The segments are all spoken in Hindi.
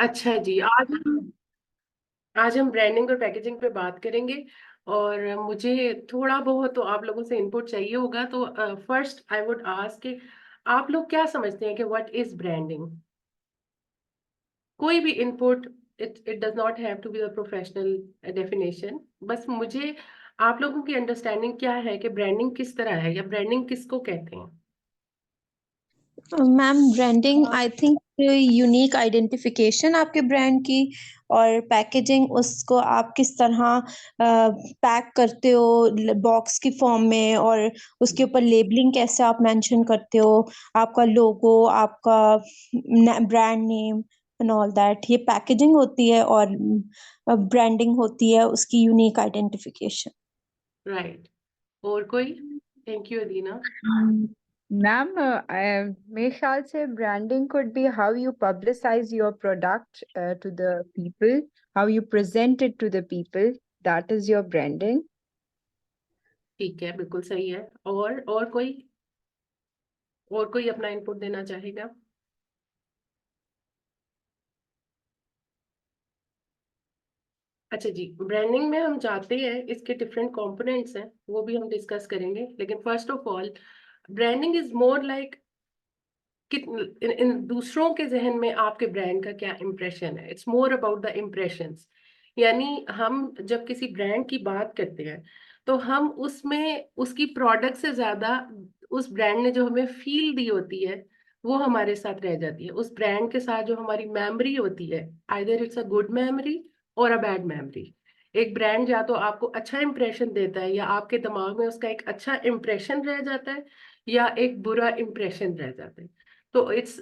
अच्छा जी, आज हम ब्रांडिंग और पैकेजिंग पे बात करेंगे। और मुझे थोड़ा बहुत तो आप लोगों से इनपुट चाहिए होगा। तो फर्स्ट आई वुड आस्क कि आप लोग क्या समझते हैं कि व्हाट इज ब्रांडिंग? कोई भी input, it it does not have to be the professional definition. बस मुझे आप लोगों की अंडरस्टैंडिंग क्या है कि ब्रांडिंग किस तरह है या ब्रांडिंग किसको कहते हैं? Ma'am, branding I think unique identification आपके ब्रांड की। और पैकेजिंग, उसको आप किस तरह पैक करते हो बॉक्स की फॉर्म में, और उसके ऊपर लेबलिंग कैसे आप मेंशन करते हो, आपका लोगो, आपका brand name and all that, ये पैकेजिंग होती है। और ब्रांडिंग होती है उसकी यूनिक आइडेंटिफिकेशन। राइट। और कोई? Thank you Adina. मैम, मेरे ख्याल से branding could be how you publicize your product to the people, how you present it to the people. That is your branding. ठीक है, बिल्कुल सही है। और कोई अपना इनपुट देना चाहेगा? अच्छा जी, ब्रांडिंग में हम जाते हैं, इसके डिफरेंट कंपोनेंट्स हैं, वो भी हम डिस्कस करेंगे। लेकिन first of all, branding is more like कि इन दूसरों के जहन में आपके ब्रांड का क्या इंप्रेशन है। It's more about the impressions. यानी हम जब किसी ब्रांड की बात करते हैं तो हम उसमें उसकी प्रोडक्ट से ज्यादा उस ब्रांड ने जो हमें फील दी होती है वो हमारे साथ रह जाती है। उस ब्रांड के साथ जो हमारी मेमोरी होती है, either it's a good memory और अ बैड मेमोरी। एक ब्रांड या तो आपको अच्छा इंप्रेशन देता है या आपके दिमाग में उसका एक अच्छा इंप्रेशन रह जाता है, या एक बुरा इंप्रेशन रह जाता है। तो इट्स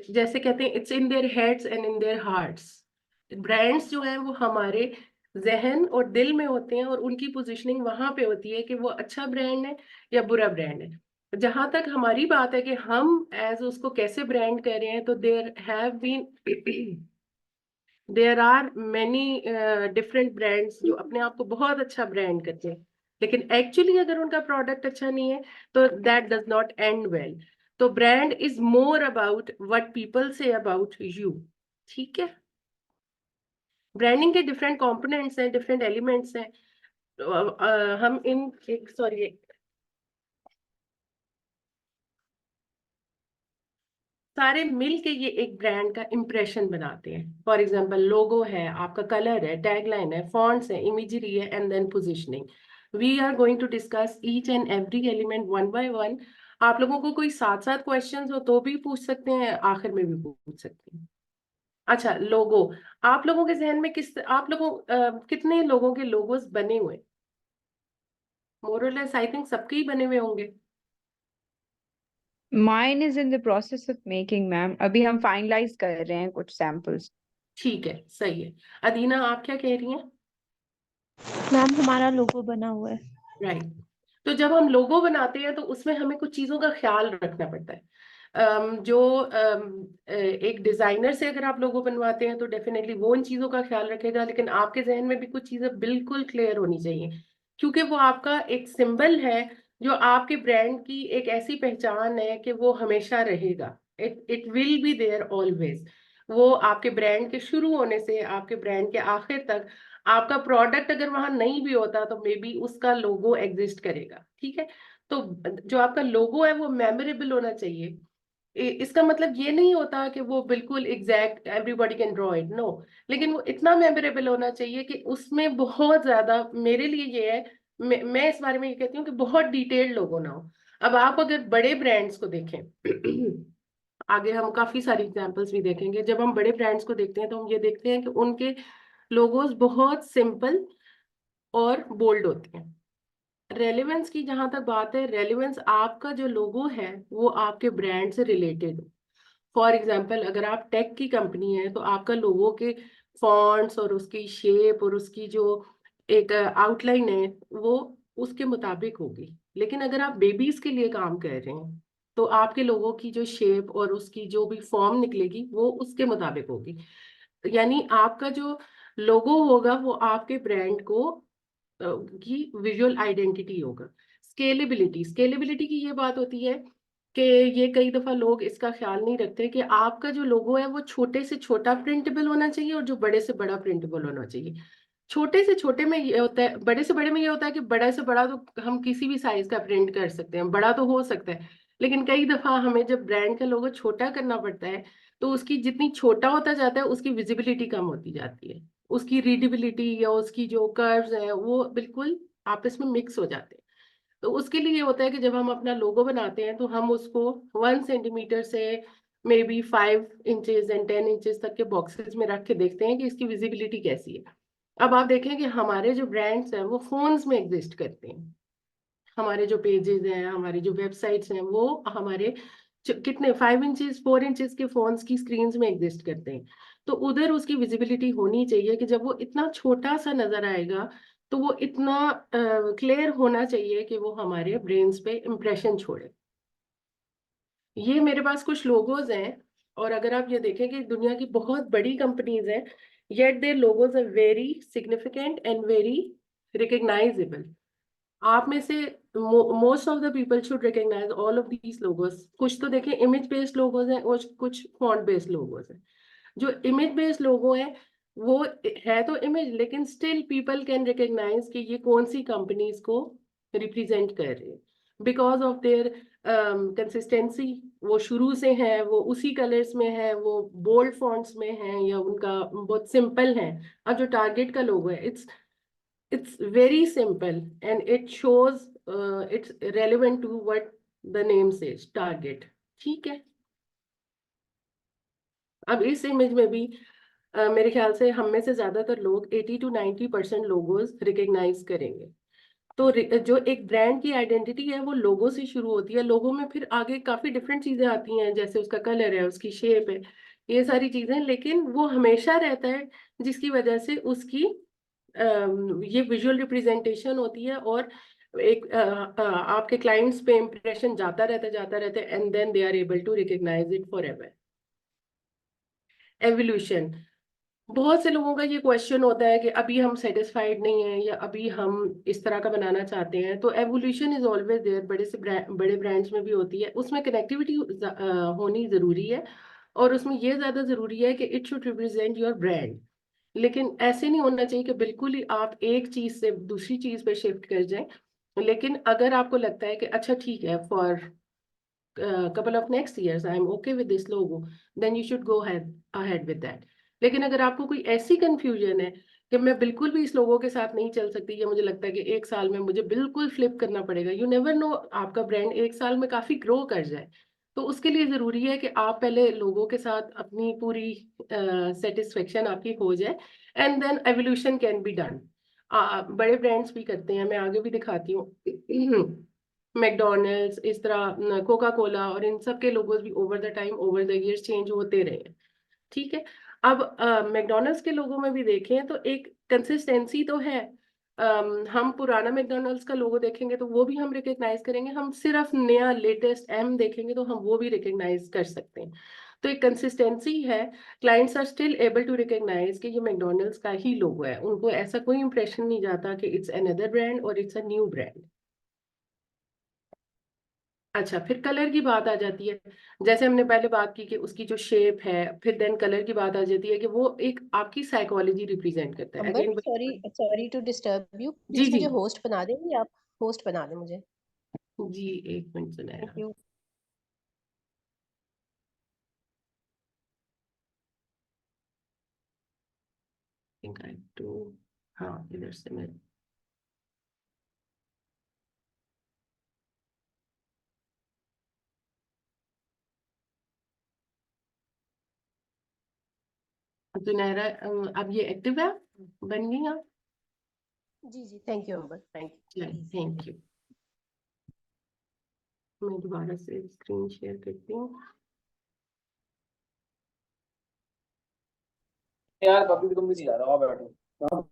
जैसे कहते हैं, it's in their heads and in their hearts. Brands जो हैं वो हमारे जहन और दिल में होते हैं और उनकी पोजीशनिंग वहां पे होती है कि वो अच्छा ब्रांड है या बुरा ब्रांड है। जहां तक हमारी बात है कि हम एज उसको कैसे ब्रांड कर रहे हैं, तो there have been there are many different brands जो अपने आप को बहुत अच्छा ब्रांड करते हैं, लेकिन एक्चुअली अगर उनका प्रोडक्ट अच्छा नहीं है तो that does not end well. तो brand is more about what people say about you. ठीक है। ब्रांडिंग के डिफरेंट कंपोनेंट्स हैं, डिफरेंट एलिमेंट्स हैं। तो, हम इन एक सॉरी सारे मिल के ये एक ब्रांड का इंप्रेशन बनाते हैं। फॉर एग्जांपल, लोगो है, आपका कलर है, टैगलाइन है, फॉन्ट्स है, इमेजरी है, and then positioning. We are going to discuss each and every element one by one. आप लोगों को कोई साथ साथ क्वेश्चंस हो तो भी पूछ सकते हैं, आखिर में भी पूछ सकते हैं। अच्छा, लोगो। आप लोगों के जहन में कितने लोगों के लोगोस बने हुए? मोरलेस आई थिंक सबके ही बने हुए होंगे। Mine is in the process of making, ma'am. अभी हम finalize कर रहे हैं कुछ samples. ठीक है, सही है। अदीना, आप क्या कह रही हैं? मैम, हमारा लोगो बना हुआ है। राइट। तो जब हम लोगो बनाते हैं तो उसमें हमें कुछ चीजों का ख्याल रखना पड़ता है। एक डिजाइनर से अगर आप लोगो बनवाते हैं तो डेफिनेटली वो इन चीजों का ख्याल रखेगा, लेकिन आपके जहन में भी कुछ चीजें बिल्कुल क्लियर होनी चाहिए, क्योंकि वो आपका एक सिंबल है जो आपके ब्रांड की एक ऐसी पहचान है कि वो हमेशा रहेगा। It it will be there always. वो आपके ब्रांड के शुरू होने से आपके ब्रांड के आखिर तक, आपका प्रोडक्ट अगर वहां नहीं भी होता तो मे बी उसका लोगो एग्जिस्ट करेगा। ठीक है। तो जो आपका लोगो है वो मेमोरेबल होना चाहिए। इसका मतलब ये नहीं होता कि वो बिल्कुल exact everybody can draw it, no. लेकिन वो इतना मेमोरेबल होना चाहिए कि उसमें बहुत ज्यादा, मेरे लिए ये है, मैं इस बारे में ये कहती हूँ कि बहुत डिटेल्ड लोगो ना हो। अब आप अगर बड़े ब्रांड्स को देखें आगे हम काफी सारी एग्जांपल्स भी देखेंगे। जब हम बड़े ब्रांड्स को देखते हैं तो हम ये देखते हैं कि उनके लोगोस बहुत सिंपल और बोल्ड होते हैं। रेलेवेंस की जहां तक बात है, रेलेवेंस आपका जो लोगो है वो आपके ब्रांड से रिलेटेड हो। फॉर एग्जाम्पल, अगर आप टेक की कंपनी है तो आपका लोगो के फॉन्ट्स और उसकी शेप और उसकी जो एक आउटलाइन है वो उसके मुताबिक होगी। लेकिन अगर आप बेबीज के लिए काम कर रहे हैं तो आपके लोगों की जो शेप और उसकी जो भी फॉर्म निकलेगी वो उसके मुताबिक होगी। यानी आपका जो लोगो होगा वो आपके ब्रांड को की विजुअल आइडेंटिटी होगा। स्केलेबिलिटी, स्केलेबिलिटी की ये बात होती है कि ये कई दफा लोग इसका ख्याल नहीं रखते कि आपका जो लोगो है वो छोटे से छोटा प्रिंटेबल होना चाहिए और जो बड़े से बड़ा प्रिंटेबल होना चाहिए। छोटे से छोटे में ये होता है, बड़े से बड़े में ये होता है कि बड़े से बड़ा तो हम किसी भी साइज का प्रिंट कर सकते हैं, बड़ा तो हो सकता है, लेकिन कई दफा हमें जब ब्रांड का लोगो छोटा करना पड़ता है तो उसकी जितनी छोटा होता जाता है उसकी विजिबिलिटी कम होती जाती है, उसकी रीडेबिलिटी या उसकी जो कर्व्स हैं वो बिल्कुल आपस में मिक्स हो जाते हैं। तो उसके लिए ये होता है कि जब हम अपना लोगो बनाते हैं तो हम उसको 1 सेंटीमीटर से may be 5 inches and 10 inches तक के बॉक्सेस में रख के देखते हैं कि इसकी विजिबिलिटी कैसी है। अब आप देखें कि हमारे जो ब्रांड्स हैं वो फोन्स में एग्जिस्ट करते हैं, हमारे जो पेजेस हैं, हमारी जो वेबसाइट्स हैं, वो हमारे कितने 5 इंचेस 4 इंचेस के फोन्स की स्क्रीन में एग्जिस्ट करते हैं। तो उधर उसकी विजिबिलिटी होनी चाहिए कि जब वो इतना छोटा सा नजर आएगा तो वो इतना क्लियर होना चाहिए कि वो हमारे ब्रेन्स पे इम्प्रेशन छोड़े। ये मेरे पास कुछ लोगोज हैं, और अगर आप ये देखें कि दुनिया की बहुत बड़ी कंपनीज हैं, yet their logos are very significant and very recognisable. आप में से most of the people should recognise all of these logos. कुछ तो देखें इमेज बेस्ड लोगोस हैं और कुछ फॉन्ट बेस्ड लोगोस हैं। जो इमेज बेस्ड लोगो है वो है तो इमेज, लेकिन स्टिल पीपल कैन रिकग्नाइज कि ये कौन सी कंपनीज को रिप्रेजेंट कर रहे हैं बिकॉज ऑफ देयर कंसिस्टेंसी। वो शुरू से है, वो उसी कलर्स में है, वो बोल्ड फॉन्ट्स में है, या उनका बहुत सिंपल है। अब जो टारगेट का लोगो है it's very simple and it shows it's relevant to what the name says, target। ठीक है। अब इस इमेज में भी मेरे ख्याल से हम में से ज्यादातर लोग 80 to 90% लोगोस रिकग्नाइज करेंगे। तो जो एक ब्रांड की आइडेंटिटी है वो लोगो से शुरू होती है। लोगो में फिर आगे काफी डिफरेंट चीजें आती हैं, जैसे उसका कलर है, उसकी शेप है, ये सारी चीजें, लेकिन वो हमेशा रहता है जिसकी वजह से उसकी ये विजुअल रिप्रेजेंटेशन होती है, और एक आपके क्लाइंट्स पे इम्प्रेशन जाता रहता है and then they are able to recognise it forever. Evolution, बहुत से लोगों का ये क्वेश्चन होता है कि अभी हम सेटिस्फाइड नहीं हैं या अभी हम इस तरह का बनाना चाहते हैं, तो एवोल्यूशन इज ऑलवेज देयर, बड़े ब्रांड्स में भी होती है। उसमें कनेक्टिविटी होनी जरूरी है, और उसमें ये ज्यादा जरूरी है कि it should represent your brand. लेकिन ऐसे नहीं होना चाहिए कि बिल्कुल ही आप एक चीज से दूसरी चीज पे शिफ्ट कर जाएं। लेकिन अगर आपको लगता है कि अच्छा ठीक है, for couple of next years I'm okay with this logo, then you should go ahead with that। लेकिन अगर आपको कोई ऐसी कंफ्यूजन है कि मैं बिल्कुल भी इस लोगों के साथ नहीं चल सकती, या मुझे लगता है कि 1 साल में मुझे बिल्कुल फ्लिप करना पड़ेगा, यू नेवर नो, आपका ब्रांड 1 साल में काफी ग्रो कर जाए, तो उसके लिए जरूरी है कि आप पहले लोगों के साथ अपनी पूरी सेटिस्फेक्शन आपकी हो जाए, and then evolution can be done. बड़े ब्रांड्स भी करते हैं, मैं आगे भी दिखाती हूँ। मैकडोनल्ड्स, इस तरह कोका कोला, और इन सब के लोगोस भी over the time over the years change होते रहे हैं। ठीक है। अब मैकडोनल्ड्स के लोगों में भी देखें तो एक कंसिस्टेंसी तो है। हम पुराना मैकडोनल्ड्स का लोगो देखेंगे तो वो भी हम रिकग्नाइज करेंगे, हम सिर्फ नया लेटेस्ट एम देखेंगे तो हम वो भी रिकग्नाइज कर सकते हैं। तो एक कंसिस्टेंसी है। Clients are still able to recognise कि ये मैकडोनल्ड्स का ही लोगो है, उनको ऐसा कोई इंप्रेशन नहीं जाता कि इट्स अनदर ब्रांड और इट्स अ न्यू ब्रांड। अच्छा, फिर कलर की बात आ जाती है। जैसे हमने पहले बात की कि उसकी जो शेप है, फिर देन कलर की बात आ जाती है कि वो एक आपकी साइकोलॉजी रिप्रेजेंट करता है। Ambar, again sorry sorry to disturb you, जी प्लीज जी मुझे होस्ट बना देंगे आप? होस्ट बना दें मुझे। जी, एक मिनट सुनाया। Thank you. Think I too, हाँ इधर से मैं, सुनहरा, अब ये एक्टिव है, बन गई आप? जी जी, थैंक यू अंबर, थैंक चलिए, थैंक यू। मैं दोबारा से स्क्रीन शेयर करती हूँ। यार कभी तुम भी जा रहा हो, बैठो।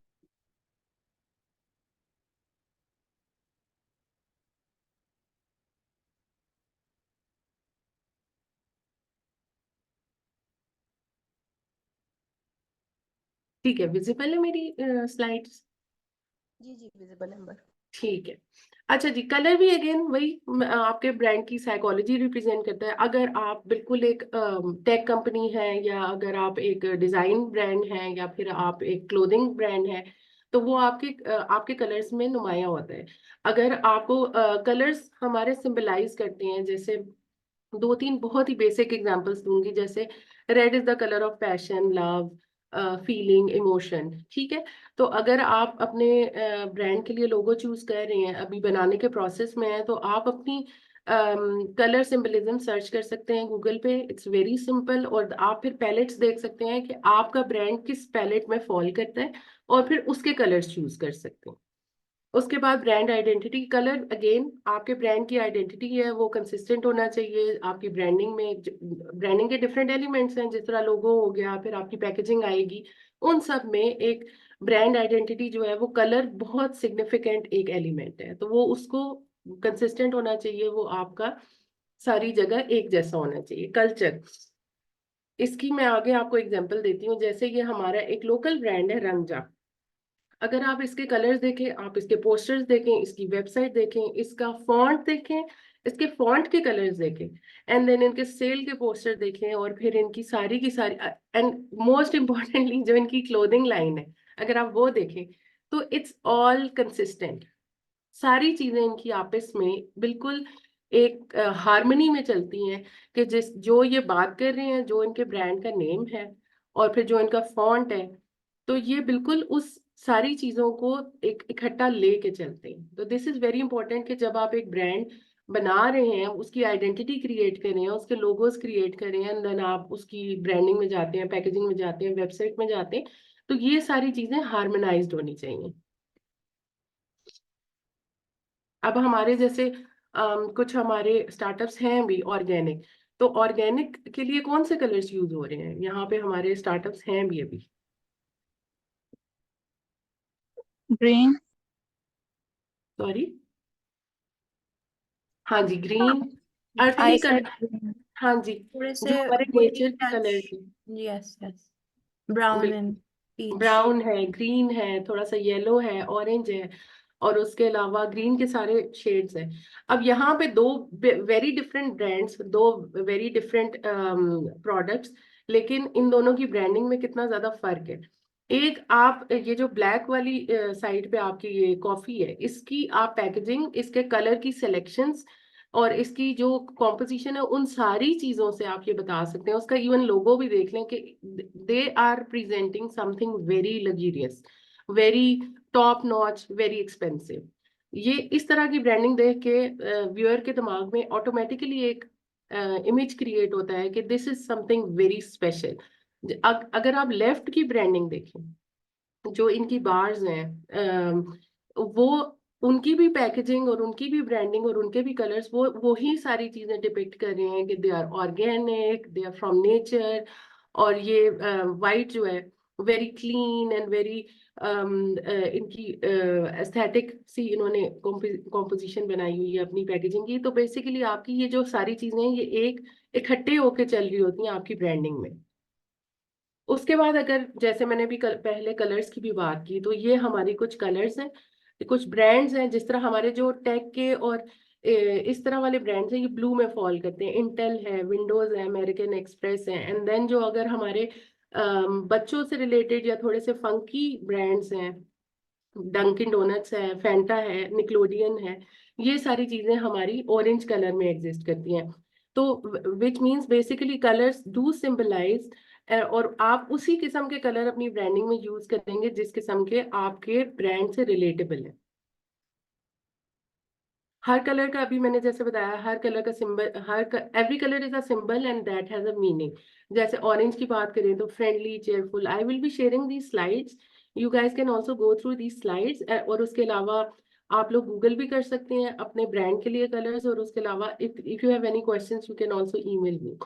ठीक है, विजिबल है मेरी स्लाइड्स? जी जी, विजिबल अंबर। ठीक है। अच्छा जी, कलर भी अगेन वही आपके ब्रांड की साइकोलॉजी रिप्रेजेंट करता है। अगर आप बिल्कुल एक टेक कंपनी है, या अगर आप एक डिजाइन ब्रांड है, या फिर आप एक क्लोथिंग ब्रांड है, तो वो आपके कलर्स में नुमाया होता है। अगर आपको कलर्स हमारे सिंबलाइज करते हैं, जैसे दो तीन बहुत ही बेसिक एग्जांपल्स दूंगी, जैसे red is the colour of passion, love, feeling, emotion. ठीक है। तो अगर आप अपने ब्रांड के लिए लोगो चूज कर रहे हैं, अभी बनाने के प्रोसेस में है, तो आप अपनी कलर सिंबलिज्म सर्च कर सकते हैं गूगल पे। It's very simple. और आप फिर पैलेट्स देख सकते हैं कि आपका ब्रांड किस पैलेट में फॉल करता है, और फिर उसके कलर्स चूज कर सकते हैं। उसके बाद ब्रांड आइडेंटिटी। कलर अगेन आपके ब्रांड की आइडेंटिटी है, वो कंसिस्टेंट होना चाहिए। आपकी ब्रांडिंग में ब्रांडिंग के डिफरेंट एलिमेंट्स हैं, जिस तरह लोगो हो गया, फिर आपकी पैकेजिंग आएगी, उन सब में एक ब्रांड आइडेंटिटी जो है, वो कलर बहुत सिग्निफिकेंट एक एलिमेंट है। तो वो उसको कंसिस्टेंट होना चाहिए, वो आपका सारी जगह एक जैसा होना चाहिए। कल्चर, इसकी मैं आगे आपको एग्जांपल देती हूँ। जैसे ये हमारा एक लोकल ब्रांड है रंगजा। अगर आप इसके कलर्स देखें, आप इसके पोस्टर्स देखें, इसकी वेबसाइट देखें, इसका फॉन्ट देखें, इसके फॉन्ट के कलर्स देखें, एंड देन इनके सेल के पोस्टर देखें, और फिर इनकी सारी की सारी, एंड मोस्ट इम्पोर्टेंटली जो इनकी क्लोथिंग लाइन है, अगर आप वो देखें, तो इट्स ऑल कंसिस्टेंट। सारी चीजें इनकी आपस में बिल्कुल एक हार्मनी में चलती हैं, कि जो ये बात कर रहे हैं, जो इनके ब्रांड का नेम है, और फिर जो इनका फॉन्ट है, तो ये बिल्कुल उस सारी चीजों को एक इकट्ठा लेके चलते हैं। तो दिस इज वेरी इंपॉर्टेंट कि जब आप एक ब्रांड बना रहे हैं, उसकी आइडेंटिटी क्रिएट कर रहे हैं, उसके लोगोस क्रिएट कर रहे हैं, देन आप उसकी ब्रांडिंग में जाते हैं, पैकेजिंग में जाते हैं, वेबसाइट में जाते हैं, तो ये सारी चीजें हार्मोनाइज्ड होनी चाहिए। अब हमारे जैसे कुछ हमारे स्टार्टअप्स हैं भी ऑर्गेनिक, तो ऑर्गेनिक के लिए कौन से कलर्स यूज हो रहे हैं? यहाँ पे हमारे स्टार्टअप्स हैं भी अभी। ग्रीन। सॉरी, हाँ जी, ग्रीन, आई अर्थली सेड कलर। ग्रीन। हाँ जी, थोड़े जो से हमारे वुडी नेचर के कलर टच। हैं। Yes yes. ब्राउन बिल्कुल, एंड पीच। ब्राउन है, ग्रीन है, थोड़ा सा येलो है, ऑरेंज है, और उसके अलावा ग्रीन के सारे शेड्स हैं। अब यहाँ पे दो वेरी डिफरेंट ब्रांड्स, दो वेरी डिफरेंट प्रोडक्ट्स, लेकिन इन दोनों की ब्रांडिंग में कितना ज्यादा फर्क है। एक, आप ये जो ब्लैक वाली साइड पे आपकी ये कॉफी है, इसकी आप पैकेजिंग, इसके कलर की सिलेक्शंस, और इसकी जो कॉम्पोजिशन है, उन सारी चीजों से आप ये बता सकते हैं। उसका इवन लोगो भी देख लें कि they are presenting something very luxurious, very top notch, very expensive. ये इस तरह की ब्रांडिंग देख के व्यूअर के दिमाग में ऑटोमेटिकली एक इमेज क्रिएट होता है कि this is something very special. अगर आप लेफ्ट की ब्रांडिंग देखें, जो इनकी बार्स हैं, वो उनकी भी पैकेजिंग और उनकी भी ब्रांडिंग और उनके भी कलर्स, वो ही सारी चीजें डिपिक्ट कर रहे हैं कि they are organic, they are from nature. और ये वाइट जो है, वेरी क्लीन एंड वेरी इनकी एस्थेटिक सी इन्होंने कॉम्पोजिशन बनाई हुई है अपनी पैकेजिंग की। तो बेसिकली आपकी ये जो सारी चीजें हैं, ये एक इकट्ठे होके चल रही होती हैं आपकी ब्रांडिंग में। उसके बाद अगर जैसे मैंने भी पहले कलर्स की भी बात की, तो ये हमारी कुछ कलर्स हैं, कुछ ब्रांड्स हैं। जिस तरह हमारे जो टेक के और इस तरह वाले ब्रांड्स हैं, ये ब्लू में फॉल करते हैं। इंटेल है, विंडोज है, अमेरिकन एक्सप्रेस है। एंड देन जो अगर हमारे बच्चों से रिलेटेड या थोड़े से फंकी ब्रांड्स हैं, डंकिन डोनट्स है, फैंटा है, निक्लोडियन है, ये सारी चीजें हमारी ऑरेंज कलर में एग्जिस्ट करती हैं। तो which means basically colours do symbolise, और आप उसी किस्म के कलर अपनी ब्रांडिंग में यूज करेंगे जिस किस्म के आपके ब्रांड से रिलेटेबल है। हर कलर का, अभी मैंने जैसे बताया, हर कलर का symbol, every colour is a symbol and that has a meaning. जैसे ऑरेंज की बात करें तो friendly, cheerful. I will be sharing the slides, you guys can also go through the slides. और उसके अलावा आप लोग गूगल भी कर सकते हैं अपने ब्रांड के लिए कलर्स। और उसके अलावा if you have any questions you can also email me.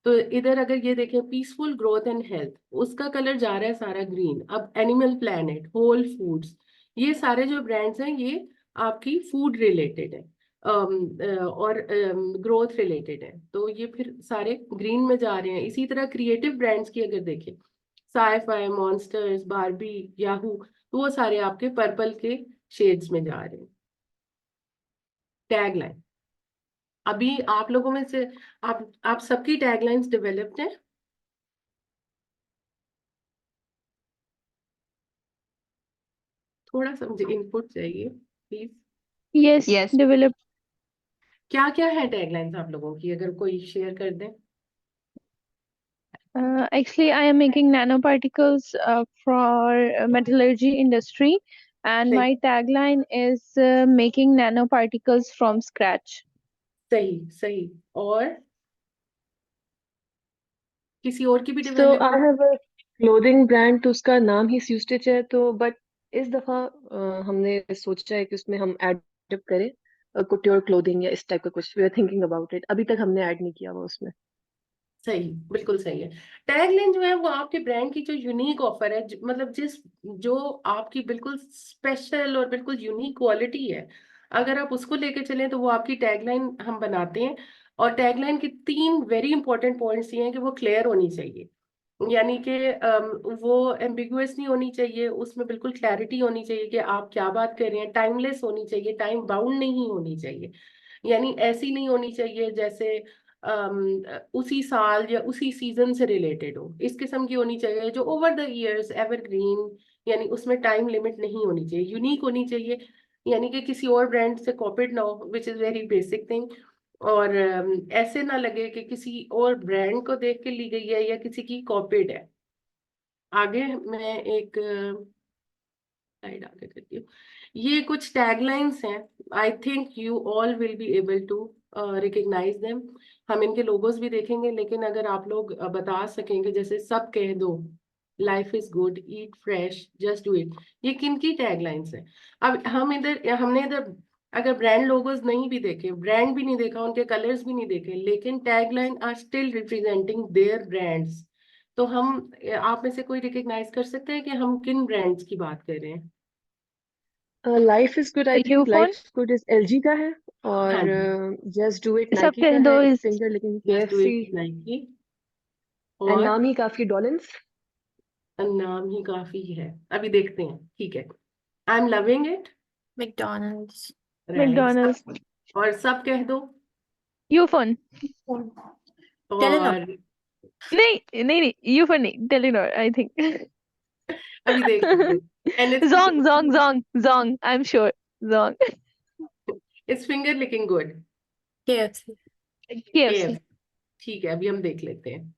तो इधर अगर ये देखें, पीसफुल ग्रोथ एंड हेल्थ, उसका कलर जा रहा है सारा ग्रीन। अब एनिमल प्लैनेट, होल फूड्स, ये सारे जो ब्रांड्स हैं, ये आपकी फूड रिलेटेड है, और ग्रोथ रिलेटेड है, तो ये फिर सारे ग्रीन में जा रहे हैं। इसी तरह क्रिएटिव ब्रांड्स की अगर देखें, साईफाई, मॉन्स्टर्स, बारबी, याहू, तो वो सारे आपके पर्पल के शेड्स में जा रहे हैं। टैगलाइन। अभी आप लोगों में से आप सबकी टैगलाइंस डेवलप्ड हैं? थोड़ा सा मुझे इनपुट चाहिए प्लीज। Yes, Yes. developed. क्या क्या है टैगलाइंस आप लोगों की, अगर कोई शेयर कर दें? Actually, I am making nanoparticles for metallurgy industry, and सही my tagline is making nanoparticles from scratch. सही सही। और किसी और की भी So I development? have a clothing brand, तो उसका नाम ही स्यूस्टिच है, तो बट इस दफा हमने सोचा है कि उसमें हम ऐड करें कुट्योर क्लोथिंग या इस टाइप का कुछ। We are thinking about it. अभी तक हमने ऐड नहीं किया वो उसमें। सही, बिल्कुल सही है। टैगलाइन जो है वो आपके ब्रांड की जो यूनिक ऑफर है, मतलब जो आपकी बिल्कुल स्पेशल और बिल्कुल यूनिक क्वालिटी है, अगर आप उसको लेके चलें तो वो आपकी टैगलाइन हम बनाते हैं। और टैगलाइन की 3 वेरी इंपॉर्टेंट पॉइंट्स ये हैं कि वो क्लियर होनी चाहिए, यानी कि वो एम्बिगुअस नहीं होनी चाहिए, उसमें बिल्कुल क्लैरिटी होनी चाहिए कि आप क्या बात कर रहे हैं, टाइमलेस होनी चाहिए, टाइम बाउंड नहीं होनी चाहिए, यानी ऐसी नहीं होनी चाहिए जैसे उसी साल या उसी सीजन से रिलेटेड हो। इस किस्म की होनी चाहिए जो ओवर द इयर्स एवरग्रीन, यानी उसमें टाइम लिमिट नहीं होनी चाहिए, यूनिक होनी चाहिए, यानी कि किसी और ब्रांड से कॉपीड ना हो, which is very basic thing. और ऐसे ना लगे कि किसी और ब्रांड को देख के ली गई है या किसी की कॉपीड है। आगे मैं एक स्लाइड आगे करती हूँ। ये कुछ टैगलाइंस हैं, I think you all will be able to recognise them. हम इनके लोगोस भी देखेंगे, लेकिन अगर आप लोग बता सकेंगे, जैसे सब कह दो, life is good, eat fresh, just do it, ये किन की टैगलाइंस है? अब हमने इधर अगर ब्रांड लोगोस नहीं भी देखे, ब्रांड भी नहीं देखा, उनके कलर्स भी नहीं देखे, लेकिन tagline are still representing their brands, तो हम आप में से कोई रिकग्नाइज कर सकते हैं कि हम किन ब्रांड्स की बात कर रहे हैं? Life is good, I think life Ufone, is good is LG का है, हाँ और जी, जस्ट डू इट सब नाइकी का कह है, दो is फिंगर लेकिन just do KFC, it Nike. And और नाम ही काफी, डॉलेंस। नाम ही काफी है, अभी देखते हैं, ठीक है। I am loving it, McDonald's. Right. McDonald's. और सब कह दो। Ufone. Telenor. और नहीं नहीं नहीं, Ufone नहीं, Telenor, I think. अभी देख लेते हैं। And Zong, I'm sure. Zong. It's finger licking good. KFC. KFC. ठीक है, अभी हम देख लेते हैं।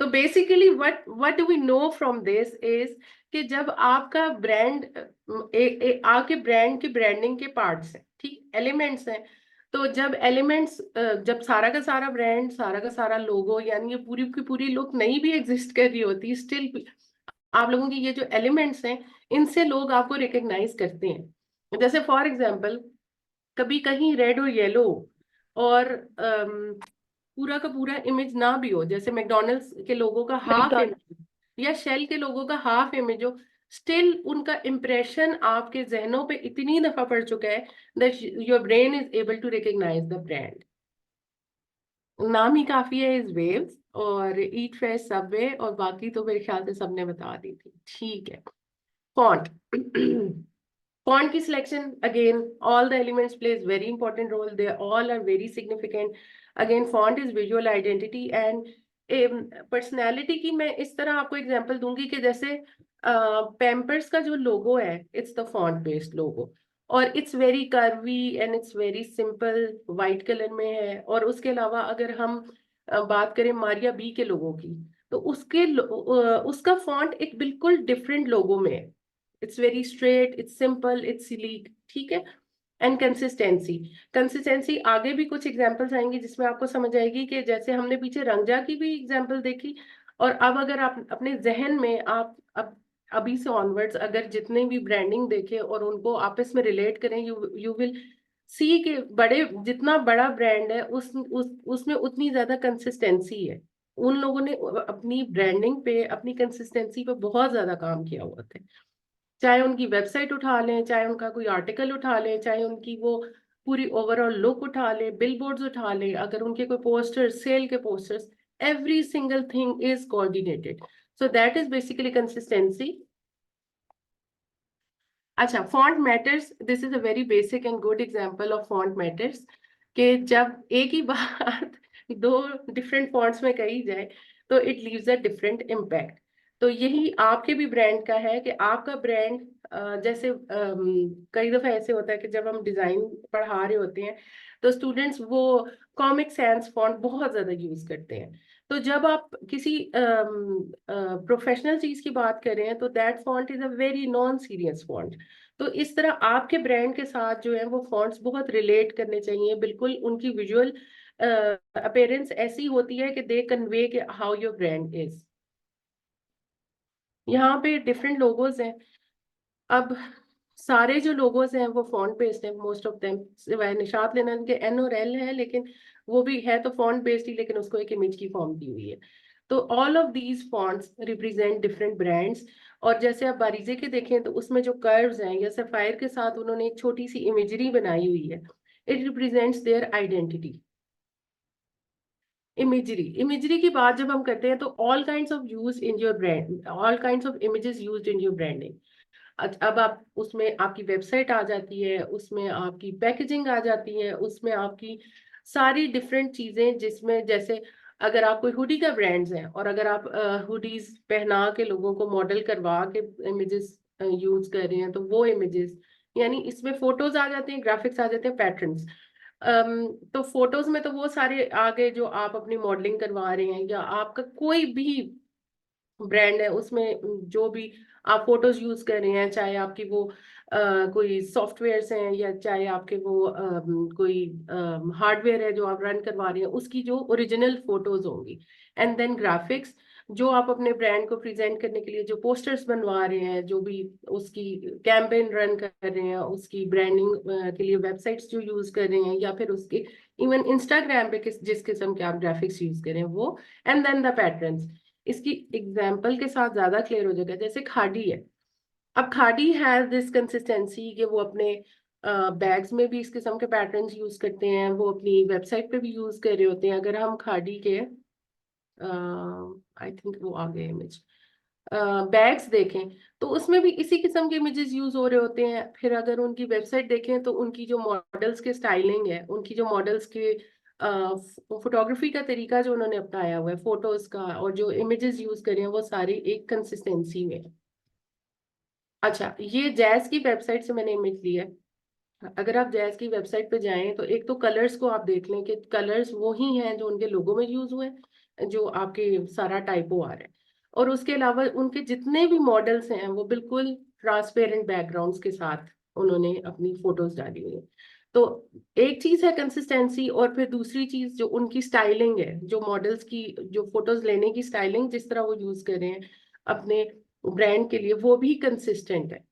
तो basically what do we know from this is कि जब आपका ब्रांड आपके ब्रांड की ब्रांडिंग के पार्ट्स हैं, ठीक, एलिमेंट्स हैं, तो जब एलिमेंट्स, जब सारा का सारा ब्रांड, सारा का सारा लोगो, यानी ये पूरी की पूरी लुक नहीं भी एग्जिस्ट कर रही होती, स्टिल आप लोगों की ये जो एलिमेंट्स हैं, इनसे लोग आपको रिकग्नाइज करते हैं। जैसे फॉर एग्जाम्पल, कभी कहीं रेड और येलो और पूरा का पूरा इमेज ना भी हो, जैसे मैकडॉनल्ड्स के लोगो का हाफ McDonald's. इमेज या शेल के लोगो का हाफ इमेज हो, स्टिल उनका इम्प्रेशन आपके जहनों पे इतनी दफा पड़ चुका है that your brain is able to recognise the brand. नाम ही काफी है इस वेव्स और ईट फ्रेश, सबवे, और बाकी तो मेरे ख्याल से सबने बता दी थी, ठीक है। फॉन्ट font की selection, again all the elements plays very important role, they all are very significant, again font is visual identity and personality की मैं इस तरह आपको एग्जांपल दूंगी कि जैसे पैम्पर्स का जो लोगो है, इट्स द फॉन्ट बेस्ड लोगो, और it's very curvy and it's very simple, white colour में है। और उसके अलावा अगर हम बात करें मारिया बी के लोगों की, तो उसका फॉन्ट एक बिल्कुल डिफरेंट लोगो में है, it's very straight, it's simple, it's sleek, ठीक है। एंड कंसिस्टेंसी आगे भी कुछ एग्जांपल्स आएंगी जिसमें आपको समझ आएगी कि जैसे हमने पीछे रंगजा की भी एग्जांपल देखी, और अब अगर आप अपने जहन में आप अभी से ऑनवर्ड्स अगर जितने भी ब्रांडिंग देखें और उनको आपस में रिलेट करें, यू विल सी के बड़े, जितना बड़ा ब्रांड है उसमें उतनी ज्यादा कंसिस्टेंसी है। उन लोगों ने अपनी ब्रांडिंग पे, अपनी कंसिस्टेंसी पे बहुत ज्यादा काम किया हुआ था, चाहे उनकी वेबसाइट उठा लें, चाहे उनका कोई आर्टिकल उठा लें, चाहे उनकी वो पूरी ओवरऑल लुक उठा लें, बिलबोर्ड्स उठा लें, अगर उनके कोई पोस्टर्स, सेल के posters, every single thing is coordinated, so that is basically consistency. अच्छा, font matters, this is a very basic and good example of font matters, कि जब एक ही बात दो डिफरेंट फॉन्ट्स में कही जाए तो it leaves a different impact. तो यही आपके भी ब्रांड का है कि आपका ब्रांड, जैसे कई दफा ऐसे होता है कि जब हम डिजाइन पढ़ा रहे होते हैं तो स्टूडेंट्स वो कॉमिक सैंस फॉन्ट बहुत ज्यादा यूज करते हैं। तो जब आप किसी प्रोफेशनल चीज की बात कर रहे हैं तो that font is a very non serious font. तो इस तरह आपके ब्रांड के साथ जो है वो फॉन्ट्स बहुत रिलेट करने चाहिए, बिल्कुल उनकी विजुअल अपीयरेंस ऐसी होती है कि दे कन्वे के हाउ योर ब्रांड इज। यहाँ पे डिफरेंट लोगोज हैं। अब सारे जो लोगोज हैं वो फॉन्ट बेस्ड हैं, मोस्ट ऑफ देम, सिवाय निशात लेनन के एन और एल है, लेकिन वो भी है तो फॉन्ट बेस्ड ही, लेकिन उसको एक इमेज की फॉर्म दी हुई है। तो all of these fonts represent different brands. और जैसे आप बारीजे के देखें तो उसमें जो कर्व्स हैं या सफायर के साथ उन्होंने एक छोटी सी इमेजरी बनाई हुई है, it represents their identity. Imagery की बात जब हम करते हैं तो all kinds of use in your brand, all kinds of images used in your branding. अब आप उसमें आपकी वेबसाइट आ जाती है, उसमें आपकी पैकेजिंग आ जाती है, उसमें आपकी सारी डिफरेंट चीजें, जिसमें जैसे अगर आप कोई हुडी का ब्रांड्स है और अगर आप हुडीज पहना के लोगों को मॉडल करवा के इमेजेस यूज कर रहे हैं तो वो इमेजेस, यानी इसमें फोटोज आ जाते हैं, ग्राफिक्स आ जाते हैं, पैटर्न्स। तो फोटोज में तो वो सारे आ गए जो आप अपनी मॉडलिंग करवा रहे हैं, या आपका कोई भी ब्रांड है उसमें जो भी आप फोटोज यूज कर रहे हैं, चाहे आपकी वो कोई सॉफ्टवेयर्स हैं या चाहे आपके वो कोई हार्डवेयर है जो आप रन करवा रहे हैं, उसकी जो ओरिजिनल फोटोज होंगी। एंड देन ग्राफिक्स, जो आप अपने ब्रांड को प्रेजेंट करने के लिए जो पोस्टर्स बनवा रहे हैं, जो भी उसकी कैंपेन रन कर रहे हैं, उसकी ब्रांडिंग के लिए वेबसाइट्स जो यूज कर रहे हैं, या फिर उसके इवन इंस्टाग्राम पे जिस किस्म के आप ग्राफिक्स यूज करें वो। एंड देन द पैटर्न्स, इसकी एग्जाम्पल के साथ ज्यादा क्लियर हो जाएगा। जैसे खादी है, अब खादी हैज दिस कंसिस्टेंसी कि वो अपने बैग्स में भी इस किस्म के पैटर्न्स यूज करते हैं, वो अपनी वेबसाइट पे भी यूज कर रहे होते हैं। अगर हम खादी के आई थिंक वो आ गए इमेज बैग्स देखें तो उसमें भी इसी किस्म के इमेजेस यूज हो रहे होते हैं। फिर अगर उनकी वेबसाइट देखें तो उनकी जो मॉडल्स के स्टाइलिंग है, उनकी जो मॉडल्स के फोटोग्राफी का तरीका जो उन्होंने अपनाया हुआ है, फोटोज का, और जो इमेजेस यूज करे हैं वो सारे एक कंसिस्टेंसी में है। अच्छा, ये जैज की वेबसाइट से मैंने इमेज ली है। अगर आप जैज की वेबसाइट पे जाएं तो एक तो कलर्स को आप देख लें कि कलर्स वो ही हैं जो उनके लोगो में यूज हुए हैं, जो आपके सारा टाइपो आ रहा है। और उसके अलावा उनके जितने भी मॉडल्स हैं वो बिल्कुल ट्रांसपेरेंट बैकग्राउंड्स के साथ उन्होंने अपनी फोटोज डाली हुई है। तो एक चीज है कंसिस्टेंसी, और फिर दूसरी चीज जो उनकी स्टाइलिंग है, जो मॉडल्स की जो फोटोज लेने की स्टाइलिंग जिस तरह वो यूज कर रहे हैं अपने ब्रांड के लिए, वो भी कंसिस्टेंट है।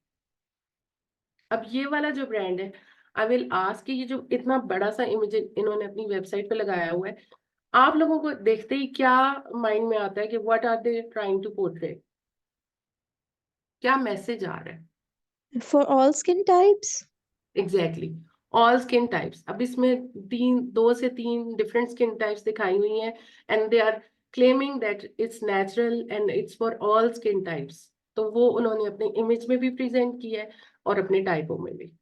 अब ये वाला जो ब्रांड है, आई विल आस्क कि ये जो इतना बड़ा सा इमेज इन्होंने अपनी वेबसाइट पे लगाया हुआ है, आप लोगों को देखते ही क्या माइंड में आता है कि what are they trying to portray, क्या मैसेज आ रहा है? For all skin types? Exactly, all skin types. अब इसमें दो से तीन डिफरेंट स्किन टाइप्स दिखाई हुई हैं, and they are claiming that it's natural and it's for all skin types. तो वो उन्होंने अपने इमेज में भी प्रेजेंट किया है और अपने टाइपों में भी।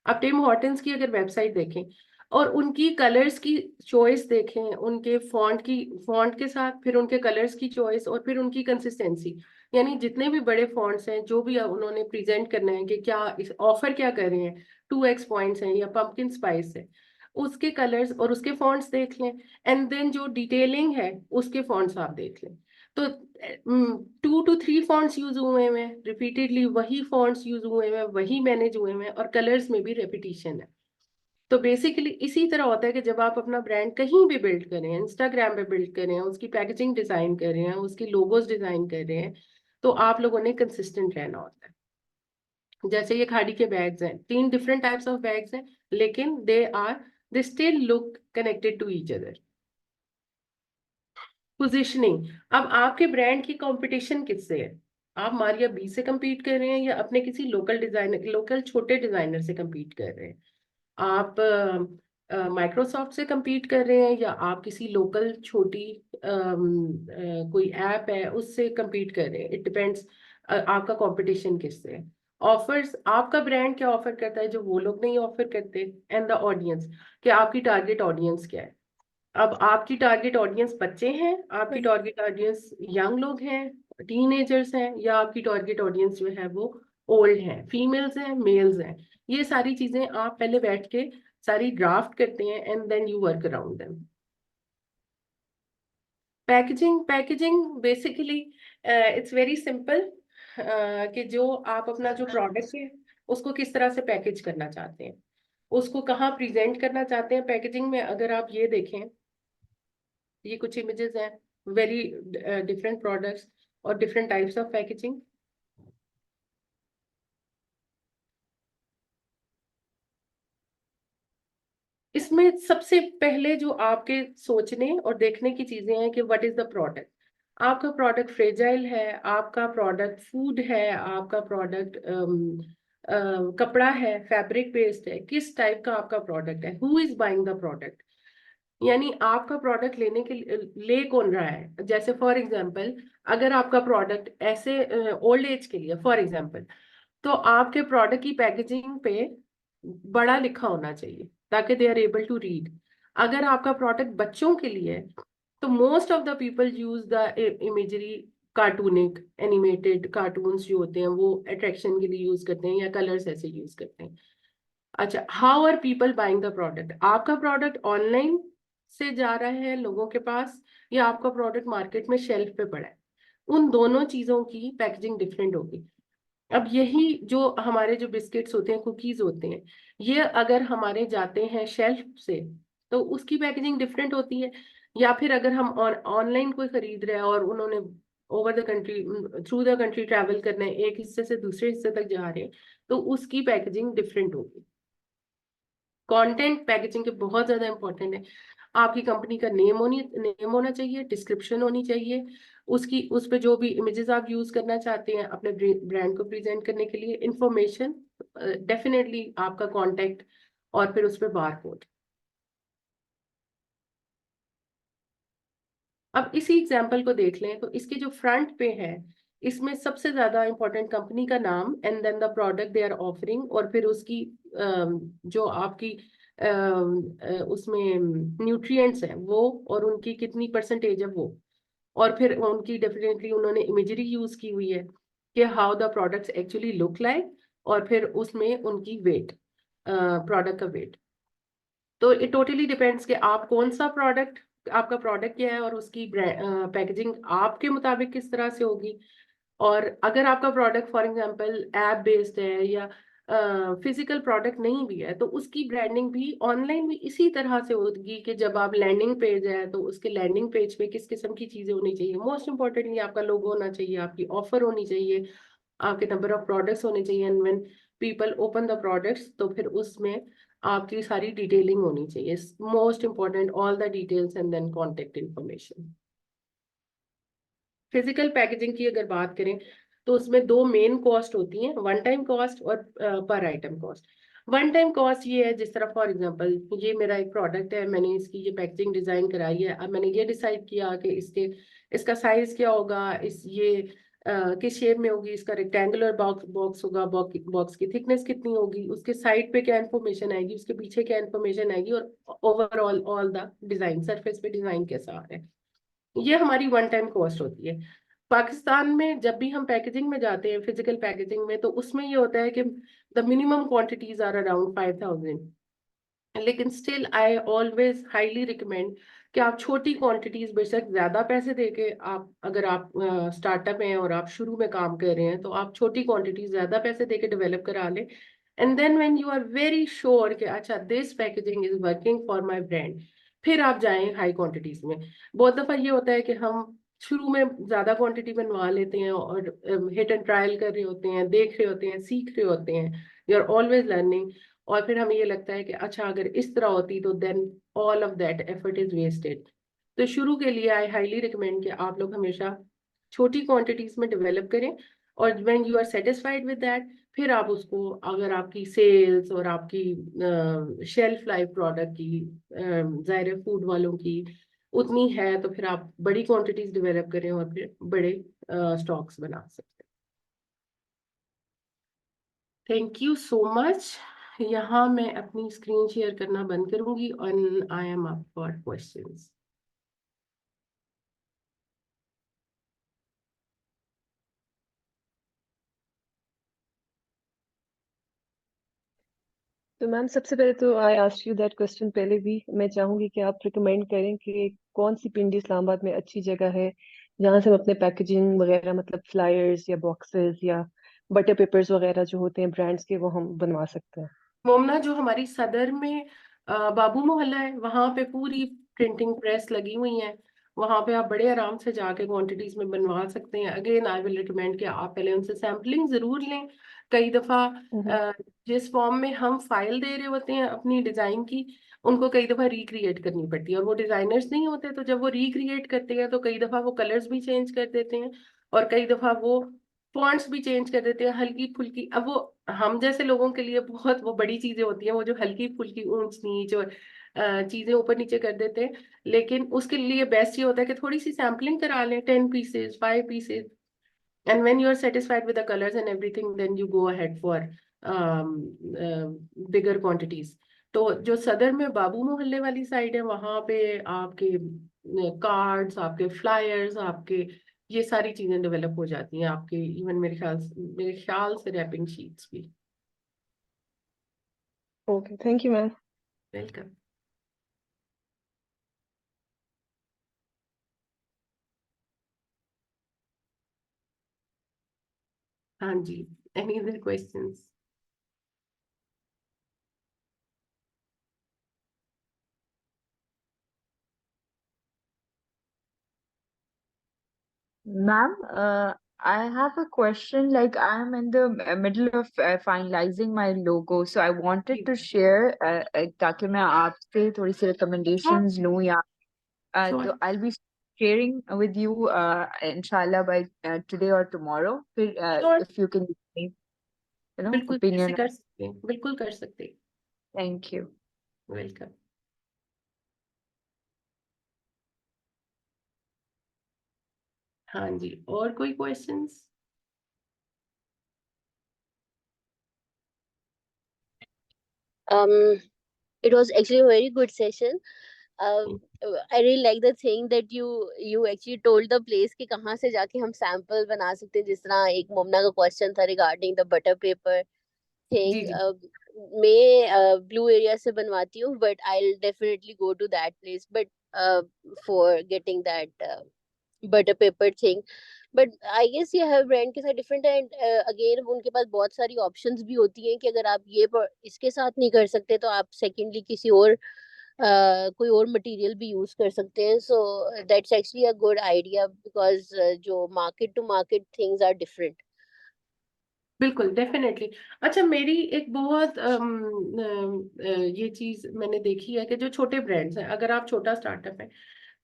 आप टिम हॉर्टन्स की अगर वेबसाइट देखें और उनकी कलर्स की चॉइस देखें, उनके फॉन्ट के साथ फिर उनके कलर्स की चॉइस और फिर उनकी कंसिस्टेंसी, यानी जितने भी बड़े फॉन्ट्स हैं जो भी उन्होंने प्रेजेंट करना है कि क्या इस ऑफर क्या कर रहे हैं, 2x पॉइंट्स हैं या पंपकिन स्पाइस है, उसके कलर्स और उसके फॉन्ट्स देख लें। एंड देन जो डिटेलिंग है उसके फॉन्ट्स आप देख लें। तो 2 to 3 फॉन्ट्स यूज हुए हैं रिपीटेडली, वही फॉन्ट्स यूज हुए हैं, वही मैनेज हुए हैं, और कलर्स में भी रेपिटेशन है। तो बेसिकली इसी तरह होता है कि जब आप अपना ब्रांड कहीं भी बिल्ड करें, इंस्टाग्राम पे बिल्ड करें, उसकी पैकेजिंग डिजाइन कर रहे हैं, उसकी लोगोस डिजाइन कर रहे हैं, तो आप लोगों ने कंसिस्टेंट रहना होता है। जैसे ये खाड़ी के बैग्स हैं, 3 डिफरेंट टाइप्स ऑफ बैग्स हैं, लेकिन they still look connected to each other. Positioning, अब आपके ब्रांड की कंपटीशन किससे है? आप मारिया बी से compete कर रहे हैं या अपने किसी लोकल छोटे डिजाइनर से compete कर रहे हैं? आप माइक्रोसॉफ्ट से compete कर रहे हैं या आप किसी लोकल छोटी कोई ऐप है उससे compete कर रहे हैं? इट डिपेंड्स आपका कंपटीशन किससे है। ऑफर्स, आपका ब्रांड क्या ऑफर करता है जो वो लोग नहीं ऑफर करते, एंड द ऑडियंस, कि आपकी टारगेट ऑडियंस क्या है। अब आपकी टारगेट ऑडियंस बच्चे हैं, आपकी टारगेट ऑडियंस यंग लोग हैं, टीनेजर्स हैं, या आपकी टारगेट ऑडियंस जो है वो ओल्ड है, फीमेल्स हैं, मेल्स हैं। ये सारी चीजें आप पहले बैठ के सारी ड्राफ्ट करते हैं and then you work around them. Packaging basically it's very simple, कि जो आप अपना जो प्रोडक्ट है उसको किस तरह से पैकेज करना चाहते हैं, उसको कहाँ प्रेजेंट करना चाहते हैं। पैकेजिंग में अगर आप ये देखें, ये कुछ इमेजेस हैं, वेरी डिफरेंट प्रोडक्ट्स और डिफरेंट टाइप्स ऑफ पैकेजिंग। इसमें सबसे पहले जो आपके सोचने और देखने की चीजें हैं कि व्हाट इज द प्रोडक्ट। आपका प्रोडक्ट फ्रेजाइल है, आपका प्रोडक्ट फूड है, आपका प्रोडक्ट कपड़ा है, फैब्रिक बेस्ड है, किस टाइप का आपका प्रोडक्ट है, who is buying the product, यानी आपका प्रोडक्ट लेने के ले कौन रहा है। जैसे फॉर एग्जांपल, अगर आपका प्रोडक्ट ऐसे ओल्ड एज के लिए फॉर एग्जांपल, तो आपके प्रोडक्ट की पैकेजिंग पे बड़ा लिखा होना चाहिए ताकि they are able to read. अगर आपका प्रोडक्ट बच्चों के लिए है तो most of the people use the imagery, cartoonic animated cartoons जो होते हैं वो अट्रैक्शन के लिए यूज करते हैं, या कलर्स ऐसे यूज करते हैं। अच्छा, how are people buying the product, आपका प्रोडक्ट ऑनलाइन से जा रहा है लोगों के पास, या आपका प्रोडक्ट मार्केट में शेल्फ पे पड़ा है, उन दोनों चीजों की पैकेजिंग डिफरेंट होगी। अब यही जो हमारे जो बिस्किट्स होते हैं, कुकीज होते हैं, ये अगर हमारे जाते हैं शेल्फ से तो उसकी पैकेजिंग डिफरेंट होती है। या फिर अगर हम ऑनलाइन कोई खरीद रहे हैं और उन्होंने over the country, through the country travel करना है, एक हिस्से से दूसरे हिस्से तक जा रहे हैं, तो उसकी पैकेजिंग डिफरेंट होगी। कंटेंट पैकेजिंग के बहुत ज्यादा इंपॉर्टेंट है। आपकी कंपनी का नेम होना चाहिए, डिस्क्रिप्शन होनी चाहिए, उसकी उस पे जो भी इमेजेस आप यूज करना चाहते हैं अपने ब्रांड को प्रेजेंट करने के लिए, इंफॉर्मेशन, डेफिनेटली आपका कांटेक्ट, और फिर उस पे बारकोड। अब इसी एग्जांपल को देख लें तो इसके जो फ्रंट पे है, इसमें सबसे ज्यादा इंपॉर्टेंट कंपनी का नाम and then the product they are offering, और फिर उसकी जो आपकी उसमें न्यूट्रिएंट्स हैं वो, और उनकी कितनी परसेंटेज है वो, और फिर उनकी डेफिनेटली उन्होंने इमेजरी यूज की हुई है कि how the products actually look like, और फिर उसमें उनकी वेट, प्रोडक्ट का वेट। तो इट टोटली डिपेंड्स कि आप कौन सा प्रोडक्ट, आपका प्रोडक्ट क्या है, और उसकी पैकेजिंग आपके मुताबिक किस तरह से होगी। और अगर आपका product for example app based है या फिजिकल प्रोडक्ट नहीं भी है, तो उसकी ब्रांडिंग भी ऑनलाइन भी इसी तरह से होगी कि जब आप लैंडिंग पेज है तो उसके लैंडिंग पेज पे किस किस्म की चीजें होनी चाहिए। मोस्ट इंपॉर्टेंटली आपका लोगो होना चाहिए, आपकी ऑफर होनी चाहिए, आपके नंबर ऑफ प्रोडक्ट्स होने चाहिए, and when people open the products तो फिर उसमें आपकी सारी डिटेलिंग होनी चाहिए। Most important, all the details and then contact information. Physical packaging की अगर बात करें तो उसमें दो मेन कॉस्ट होती हैं, वन टाइम कॉस्ट और पर item cost. One time cost ये है, जिस तरह फॉर एग्जांपल ये मेरा एक प्रोडक्ट है, मैंने इसकी ये पैकेजिंग डिजाइन कराई है, अब मैंने ये डिसाइड किया कि इसका साइज क्या होगा, किस शेप में होगी, इसका रेक्टेंगुलर बॉक्स होगा, बॉक्स की थिकनेस कितनी होगी, उसके साइड पे क्या इन्फॉर्मेशन आएगी, उसके पीछे क्या इन्फॉर्मेशन आएगी, और overall all the design, surface पे डिजाइन कैसा आ रहा है, ये हमारी वन टाइम कॉस्ट होती है। पाकिस्तान में जब भी हम पैकेजिंग में जाते हैं, फिजिकल पैकेजिंग में, तो उसमें ये होता है कि the minimum quantities are around 5000, लेकिन still I always highly recommend कि आप छोटी क्वांटिटीज, बेशक ज्यादा पैसे देके, आप अगर आप स्टार्टअप हैं और आप शुरू में काम कर रहे हैं, तो आप छोटी क्वांटिटीज ज्यादा पैसे देके डेवलप करा लें, and then when you are very sure कि अच्छा this packaging is working for my brand, फिर आप जाएं हाई क्वांटिटीज में। बहुत दफा ये होता है कि हम शुरू में ज्यादा क्वांटिटी बनवा लेते हैं और हिट एंड ट्रायल कर रहे होते हैं, देख रहे होते हैं, सीख रहे होते हैं, यू आर ऑलवेज लर्निंग, और फिर हमें ये लगता है कि अच्छा अगर इस तरह होती तो then all of that effort is wasted. तो शुरू के लिए आई हाईली रिकमेंड कि आप लोग हमेशा छोटी क्वांटिटीज में डेवलप करें, और when you are satisfied with that, फिर आप उसको, अगर आपकी सेल्स और आपकी शेल्फ लाइफ प्रोडक्ट की, जाहिर फूड वालों की उतनी है, तो फिर आप बड़ी क्वांटिटीज डेवलप करें और फिर बड़े स्टॉक्स बना सकते हैं। Thank you so much. यहाँ मैं अपनी स्क्रीन शेयर करना बंद करूंगी और I am up for questions. तो मैम सबसे पहले तो I ask you that question पहले भी। मैं चाहूंगी कि आप रिकमेंड करें कि कौन सी पिंडी इस्लामाबाद में अच्छी जगह है जहाँ से हम अपने पैकेजिंग वगैरह मतलब फ्लायर्स या बॉक्सेस या बटर पेपर्स वगैरह जो होते हैं ब्रांड्स के वो हम बनवा सकते हैं। मोमना, जो हमारी सदर में बाबू मोहल्ला है, वहां पे पूरी प्रिंटिंग प्रेस लगी हुई है। वहां पे आप बड़े आराम से जाके क्वांटिटीज में बनवा सकते हैं। अगेन आई विल रिकमेंड कि आप पहले उनसे सैम्पलिंग जरूर लें। कई दफा जिस फॉर्म में हम फाइल दे रहे होते हैं अपनी डिजाइन की, उनको कई दफा रिक्रिएट करनी पड़ती है, और वो डिजाइनर्स नहीं होते, तो जब वो रिक्रिएट करते हैं तो कई दफा वो कलर्स भी चेंज कर देते हैं, और कई दफा वो फॉन्ट्स भी चेंज कर देते हैं हल्की फुल्की। अब वो हम जैसे लोगों के लिए बहुत वो बड़ी चीजें होती हैं, वो जो हल्की फुल्की ऊंच नीच और चीजें ऊपर नीचे कर देते हैं। लेकिन उसके लिए बेस्ट ये होता है कि थोड़ी सी सैम्पलिंग करा लें, 10 pieces, 5 pieces, and when you are satisfied with the colors and everything, then you go ahead for bigger quantities. तो जो सदर में बाबू मोहल्ले वाली साइड है, वहां पे आपके कार्ड्स, आपके फ्लायर्स, आपके ये सारी चीजें डेवलप हो जाती हैं आपके। इवन मेरे ख्याल से रैपिंग शीट्स भी। Okay, thank you ma'am. Welcome. हाँ जी, any other questions? Ma'am, I have a question. Like, I'm in the middle of finalizing my logo, so I wanted to share ताकि मैं आपसे थोड़ी सी recommendations लूँ या श्योर, तो I'll be sharing with you inshallah by today or tomorrow. फिर sure, if you can give me, बिल्कुल ऐसे opinion. कर सकते हैं, बिल्कुल कर सकते हैं। Thank you. वेलकम। हाँ जी, और कोई questions? It was actually a very good session. I really like the thing that you actually told the place कि कहाँ से जाके हम sample बना सकते हैं, जिस तरह एक मोमना का question था regarding the butter paper thing. जी जी, मैं blue area से बनवाती हूँ, but I'll definitely go to that place, but for getting that butter paper thing. But I guess ये हर ब्रांड के साथ डिफरेंट है, एंड अगेन उनके पास बहुत सारी ऑप्शंस भी होती हैं कि अगर आप ये इसके साथ नहीं कर सकते तो आप सेकेंडली किसी और कोई और मटेरियल भी यूज कर सकते हैं. So that's actually a good idea because जो market to market things are different. बिल्कुल डेफिनेटली। अच्छा, मेरी एक बहुत ये चीज मैंने देखी है कि जो छोटे ब्रांड्स हैं, अगर आप छोटा स्टार्टअप है,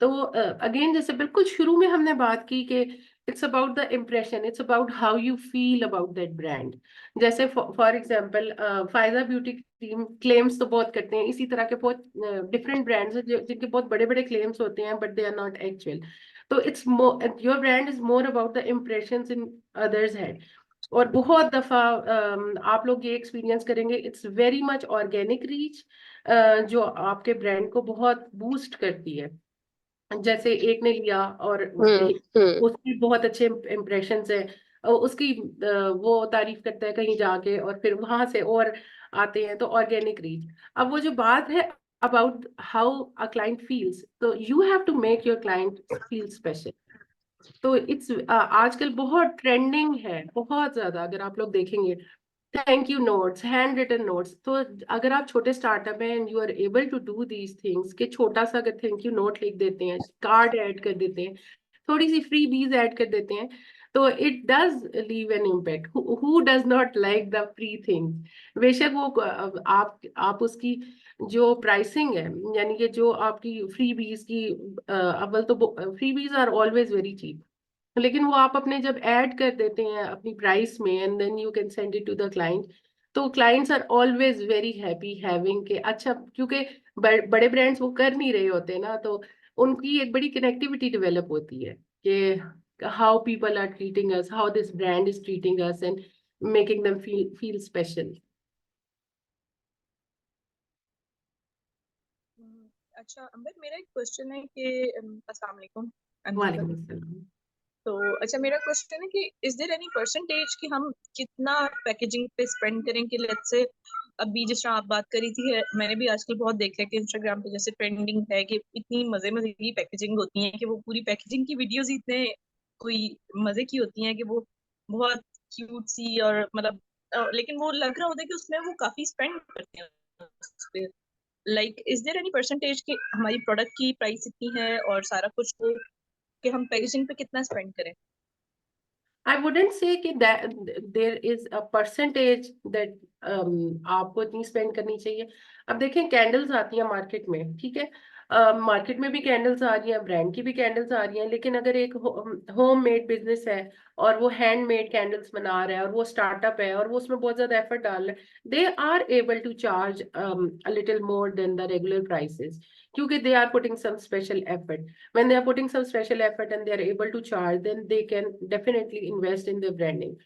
तो अगेन जैसे बिल्कुल शुरू में हमने बात की कि it's about the impression, it's about how you feel about that brand. जैसे फॉर एग्जांपल फायदा ब्यूटी क्रीम क्लेम्स तो बहुत करते हैं, इसी तरह के बहुत डिफरेंट ब्रांड्स हैं जिनके बहुत बड़े बड़े क्लेम्स होते हैं, but they are not actual. तो it's more, your brand is more about the impressions in others head. और बहुत दफा आप लोग ये एक्सपीरियंस करेंगे, it's very much organic reach जो आपके ब्रांड को बहुत बूस्ट करती है। जैसे एक ने लिया और हम्म. उसकी बहुत अच्छे इम्प्रेशन है, और उसकी वो तारीफ करता है कहीं जाके, और फिर वहां से और आते हैं, तो ऑर्गेनिक रीच। अब वो जो बात है about how a client feels, तो you have to make your client feel special. तो इट्स आजकल बहुत ट्रेंडिंग है, बहुत ज्यादा, अगर आप लोग देखेंगे thank you notes, handwritten notes. तो अगर आप छोटे स्टार्टअप हैं and you are able to do these things, कि छोटा सा अगर थैंक यू नोट लिख देते हैं, कार्ड ऐड कर देते हैं, थोड़ी सी फ्री बीज ऐड कर देते हैं, तो it does leave an impact. Who does not like the free things? बेशक वो आप उसकी जो प्राइसिंग है, यानी कि जो आपकी फ्री बीज की अव्वल तो free bees are always very cheap, लेकिन वो आप अपने जब ऐड कर देते हैं अपनी प्राइस में, and then you can send it to the client, तो clients are always very happy having के। अच्छा, क्योंकि बड़े ब्रांड्स वो कर नहीं रहे होते ना, तो उनकी एक बड़ी कनेक्टिविटी डेवलप होती है कि how people are treating us, how this brand is treating us, and making them feel special. अच्छा अंबर, मेरा एक क्वेश्चन है कि अस्सलाम वालेकुम अंकिता। वालेकुम अस्सलाम। तो अच्छा, मेरा क्वेश्चन है कि इज देयर एनी परसेंटेज कि हम कितना पैकेजिंग पे स्पेंड करें? कि लेट्स से अभी जिस तरह आप बात करी थी मैंने भी आजकल बहुत देखा है कि इंस्टाग्राम पे जैसे ट्रेंडिंग है कि इतनी मजे मजे की पैकेजिंग होती है कि वो पूरी पैकेजिंग की वीडियोस इतने कोई मजे की होती हैं कि वो बहुत क्यूट सी और मतलब लेकिन वो लग रहा होता है कि उसमें वो काफी स्पेंड करते हैं। Like is there any percentage कि हमारी प्रोडक्ट की प्राइस इतनी है और सारा कुछ हो कि हम पैकेजिंग पे कितना स्पेंड करें? I wouldn't say कि that there is a percentage that आपको इतनी स्पेंड करनी चाहिए। अब देखें कैंडल्स आती हैं मार्केट में, ठीक है, मार्केट में भी कैंडल्स आ रही हैं, ब्रांड की भी कैंडल्स आ रही हैं, लेकिन अगर एक होम मेड बिजनेस है और वो हैंडमेड कैंडल्स बना रहा है और वो स्टार्टअप है और वो उसमें बहुत ज्यादा एफर्ट डाल रहा है, they are able to charge a little more than the regular prices, क्योंकि they are putting some special effort. When they are putting some special effort and they are able to charge, then they can definitely invest in their branding.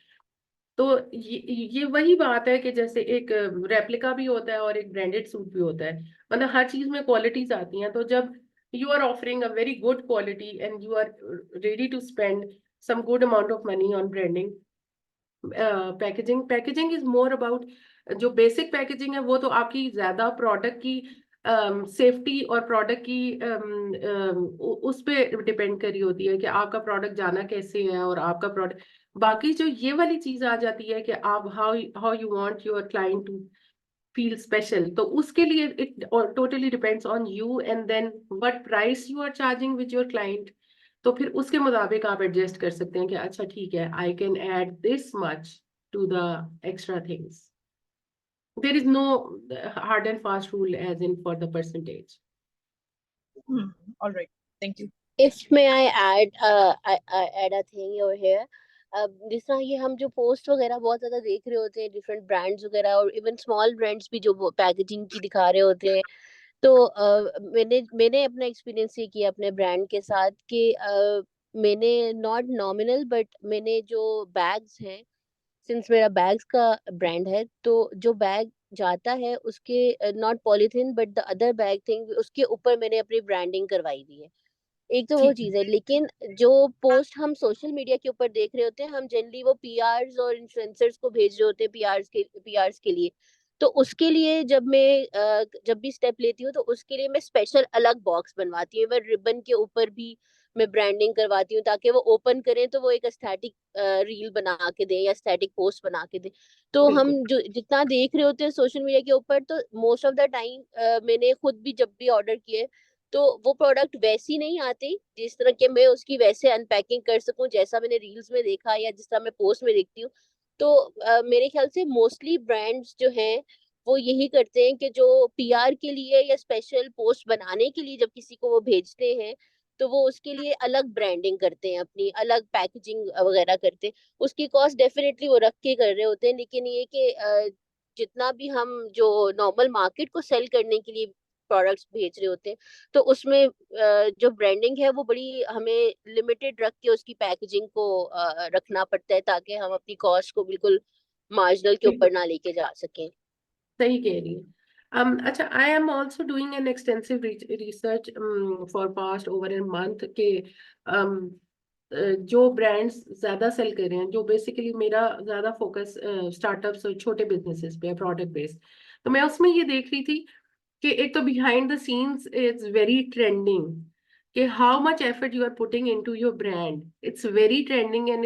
तो ये वही बात है कि जैसे एक रेप्लिका भी होता है और एक ब्रांडेड सूट भी होता है, मतलब हर चीज में क्वालिटीज आती हैं. तो जब you are offering a very good quality and you are ready to spend some good amount of money on branding, packaging is more about, जो बेसिक पैकेजिंग है वो तो आपकी ज्यादा प्रोडक्ट की सेफ्टी और प्रोडक्ट की उस पे डिपेंड करी होती है कि आपका प्रोडक्ट जाना कैसे है और आपका प्रोडक्ट. बाकी जो ये वाली चीज आ जाती है कि आप how you want your client to feel special, तो उसके लिए it totally depends on you and then what price you are charging with your client. तो फिर उसके मुताबिक आप एडजस्ट कर सकते हैं कि अच्छा ठीक है, I can add this much to the extra things. There is no hard and fast rule as in for the percentage. All right, thank you. If may I add a thing over here. जिस तरह ये हम जो पोस्ट वगैरह बहुत ज्यादा देख रहे होते हैं डिफरेंट ब्रांड्स वगैरह और इवन स्मॉल ब्रांड्स भी जो पैकेजिंग की दिखा रहे होते हैं, तो मैंने अपना एक्सपीरियंस ये किया अपने ब्रांड के साथ कि मैंने नॉट नॉमिनल बट मैंने जो बैग्स हैं, सिंस मेरा बैग्स का ब्रांड है, तो जो बैग जाता है उसके not polythene but the other bag thing, उसके ऊपर मैंने अपनी ब्रांडिंग करवाई हुई है. एक तो वो ठीक है. चीज है, लेकिन जो पोस्ट हम सोशल मीडिया के ऊपर देख रहे होते हैं, हम जनरली वो पीआरस और इन्फ्लुएंसर्स को भेज रहे होते हैं पीआरस के लिए. तो उसके लिए जब भी स्टेप लेती हूँ तो उसके लिए मैं स्पेशल अलग बॉक्स बनवाती हूँ. मैं रिबन के ऊपर भी मैं ब्रांडिंग करवाती हूँ ताकि वो ओपन करें तो वो एक एस्थेटिक रील बना के दें या एस्थेटिक पोस्ट बना के दें. तो हम बिल्कुल. जो जितना देख रहे होते हैं सोशल मीडिया के ऊपर, तो मोस्ट ऑफ द टाइम मैंने खुद भी जब भी ऑर्डर किए तो वो प्रोडक्ट वैसी नहीं आती जिस तरह के मैं उसकी वैसे अनपैकिंग कर सकूं जैसा मैंने रील्स में देखा या जिस तरह मैं पोस्ट में देखती हूँ. तो मेरे ख्याल से मोस्टली ब्रांड्स जो हैं वो यही करते हैं कि जो पीआर के लिए या स्पेशल पोस्ट बनाने के लिए जब किसी को वो भेजते हैं, तो वो उसके लिए अलग ब्रांडिंग करते हैं, अपनी अलग पैकेजिंग वगैरह करते हैं. उसकी कॉस्ट डेफिनेटली वो रख के कर रहे होते हैं, लेकिन ये कि जितना भी हम जो नॉर्मल मार्केट को सेल करने के लिए प्रोडक्ट्स भेज रहे होते हैं, तो उसमें जो ब्रांडिंग है वो बड़ी हमें लिमिटेड रख के उसकी पैकेजिंग को रखना पड़ता है ताकि हम अपनी कॉस्ट को बिल्कुल मार्जिनल के ऊपर ना लेके जा सकें. सही कह रही है. अच्छा, I am also doing an extensive research for past over a month के जो ब्रांड्स ज्यादा सेल कर रहे हैं, जो बेसिकली मेरा ज्यादा फोकस स्टार्टअप्स और छोटे बिजनेसेस पे है, प्रोडक्ट बेस्ड. तो मैं उसमें ये देख रही थी कि एक तो behind the scenes is very trending कि how much effort you are putting into your brand. It's very trending and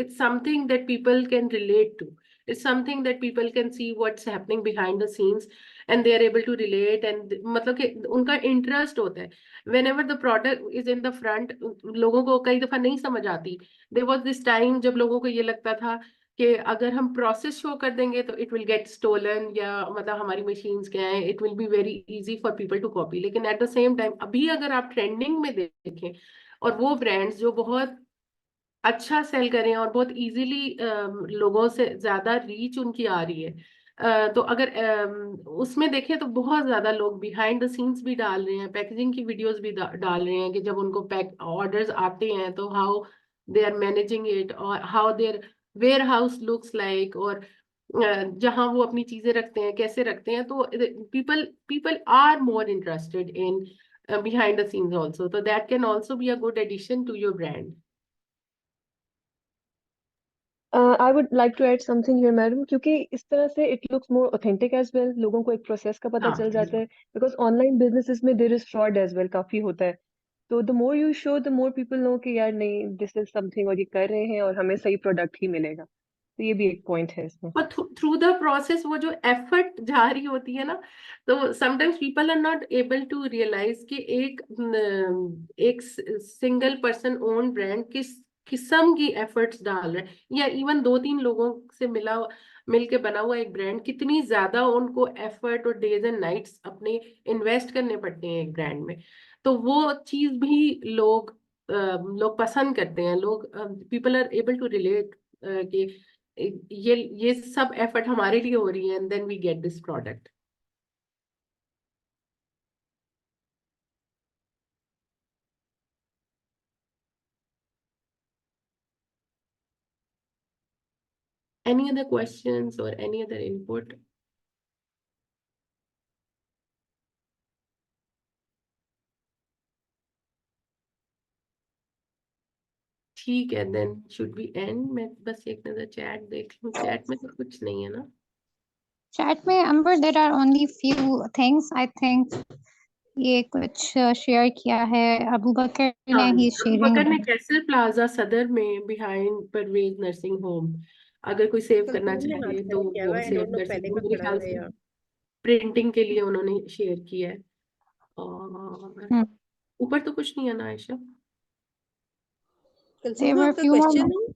it's something that people can relate to. It's something that people can see what's happening behind the scenes and they are able to relate and मतलब कि उनका इंटरेस्ट होता है. whenever the product is in the front, लोगों को कई दफा नहीं समझ आती. there was this time जब लोगों को ये लगता था कि अगर हम प्रोसेस शो कर देंगे तो इट विल गेट स्टोलन, या मतलब हमारी मशीन्स क्या है, it will be very easy for people to copy. लेकिन एट द सेम टाइम अभी अगर आप ट्रेंडिंग में देखें और वो ब्रांड्स जो बहुत अच्छा सेल करें और बहुत इजीली लोगों से ज्यादा रीच उनकी आ रही है, तो अगर उसमें देखें तो बहुत ज्यादा लोग बिहाइंड द सीन्स भी डाल रहे हैं, पैकेजिंग की वीडियोस भी डाल रहे हैं कि जब उनको पैक ऑर्डर्स आते हैं तो how they are managing it और how they are warehouse looks like, और जहाँ वो अपनी चीजें रखते हैं कैसे रखते हैं, तो people are more interested in behind the scenes also, so that can also be a good addition to your brand. I would like to add something here madam, क्योंकि इस तरह से it looks more authentic as well, लोगों को एक प्रोसेस का पता हाँ, चल जाता है, बिकॉज ऑनलाइन बिजनेसेस में there is fraud as well, काफी होता है। तो the more you show the more people know कि यार नहीं, दिस इज समथिंग और ये कर रहे हैं और हमें सही प्रोडक्ट ही मिलेगा। तो ये भी एक पॉइंट है इसमें। और थ्रू द प्रोसेस वो जो एफर्ट जा रही होती है ना, तो sometimes people are not able to realise कि एक सिंगल पर्सन ओन ब्रांड किस किस्म की एफर्ट्स डाल रहे हैं, या इवन 2-3 लोगों से मिलके बना हुआ एक ब्रांड, कितनी ज्यादा उनको एफर्ट और डेज एंड नाइट्स अपने इन्वेस्ट करने पड़ते हैं एक ब्रांड में। तो वो चीज भी लोग पसंद करते हैं, लोग people are able to relate कि ये सब एफर्ट हमारे लिए हो रही है, and then we get this product. Any other questions or any other input? ठीक है, देन शुड बी एंड। मैं बस एक नजर चैट देख लूं, चैट में तो कुछ नहीं है ना? चैट में Ambar there are only few things I think. ये कुछ शेयर किया है अबू बकर ने, हाँ, ही अबू बकर ने शेयरिंग। कैसल प्लाजा सदर में बिहाइंड परवेज नर्सिंग होम, अगर कोई सेव करना कुलसुम ने हाथ चाहे तो खड़ा किया वो हुआ है, आई सेव डोंट नो कर पहले सकते का हैं, मेरे खड़ा ख्याल है से या प्रिंटिंग के लिए उन्होंने शेयर किया है। और ऊपर तो कुछ नहीं है ना आयशा? कुलसुम देयर को वर आपका फ्यू मोर। क्वेश्चन है?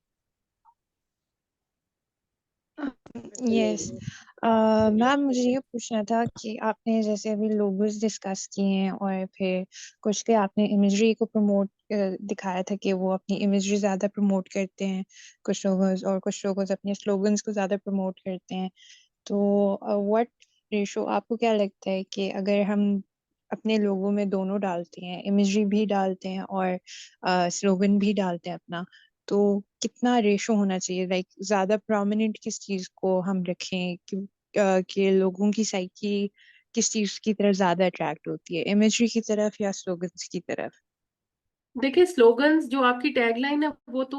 यस मैम, मुझे ये पूछना था कि आपने जैसे अभी लोगोस डिस्कस किए हैं और फिर कुछ के आपने इमेजरी को प्रमोट दिखाया था कि वो अपनी इमेजरी ज़्यादा प्रमोट करते हैं कुछ लोगों, और कुछ लोगों अपने स्लोगन्स को ज़्यादा प्रमोट करते हैं। तो व्हाट रेशो आपको क्या लगता है कि अगर हम अपने लोगों में दोनों डालते हैं, इमेजरी भी डालते हैं और स्लोगन भी डालते हैं अपना, तो कितना रेशो होना चाहिए? लाइक ज्यादा प्रोमिनेंट किस चीज को हम रखें कि लोगों की साइकी किस चीज की तरफ ज्यादा अट्रैक्ट होती है, इमेजरी की तरफ या स्लोगन्स की तरफ? देखिए, स्लोगन्स जो आपकी टैगलाइन है वो तो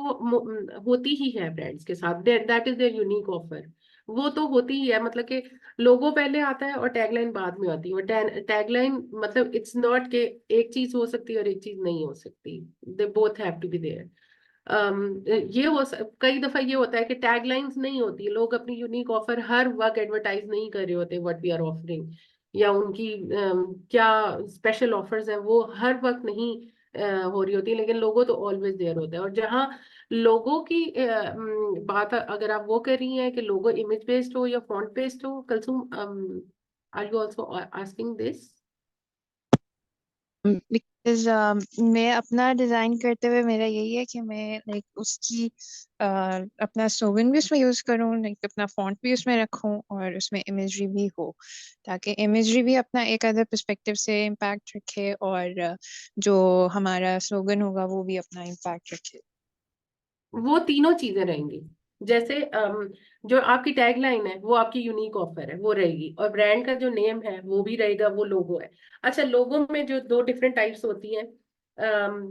होती ही है ब्रांड्स के साथ, that is there unique offer. वो तो होती ही है, मतलब कि लोगो पहले आता है और टैगलाइन बाद में आती है। और टैगलाइन मतलब इट्स नॉट के एक चीज हो सकती है और एक चीज नहीं हो सकती, they both have to be there. कई दफा ये होता है कि टैगलाइंस नहीं होती, लोग अपनी यूनिक ऑफर हर वक्त एडवर्टाइज नहीं कर रहे होते व्हाट वी आर ऑफरिंग, या उनकी क्या स्पेशल ऑफर्स हैं वो हर वक्त नहीं हो रही होती है, लेकिन लोगो तो ऑलवेज देयर होता है। और जहाँ लोगो की बात अगर आप वो कर रही हैं कि लोगो इमेज बेस्ड हो या फॉन्ट बेस्ड हो, Kulsum, are you also asking this? Because मैं अपना डिजाइन करते हुए मेरा यही है कि मैं लाइक उसकी अपना स्लोगन भी उसमें यूज करूँ, लाइक अपना फॉन्ट भी उसमें रखूँ और उसमें इमेजरी भी हो, ताकि इमेजरी भी अपना एक अदर पर्सपेक्टिव से इम्पैक्ट रखे और जो हमारा स्लोगन होगा वो भी अपना इम्पैक्ट रखे। वो तीनों चीजें रहेंगी। जैसे जो आपकी टैगलाइन है वो आपकी यूनिक ऑफर है, वो रहेगी, और ब्रांड का जो नेम है वो भी रहेगा, वो लोगो है। अच्छा, लोगो में जो 2 डिफरेंट टाइप्स होती हैं,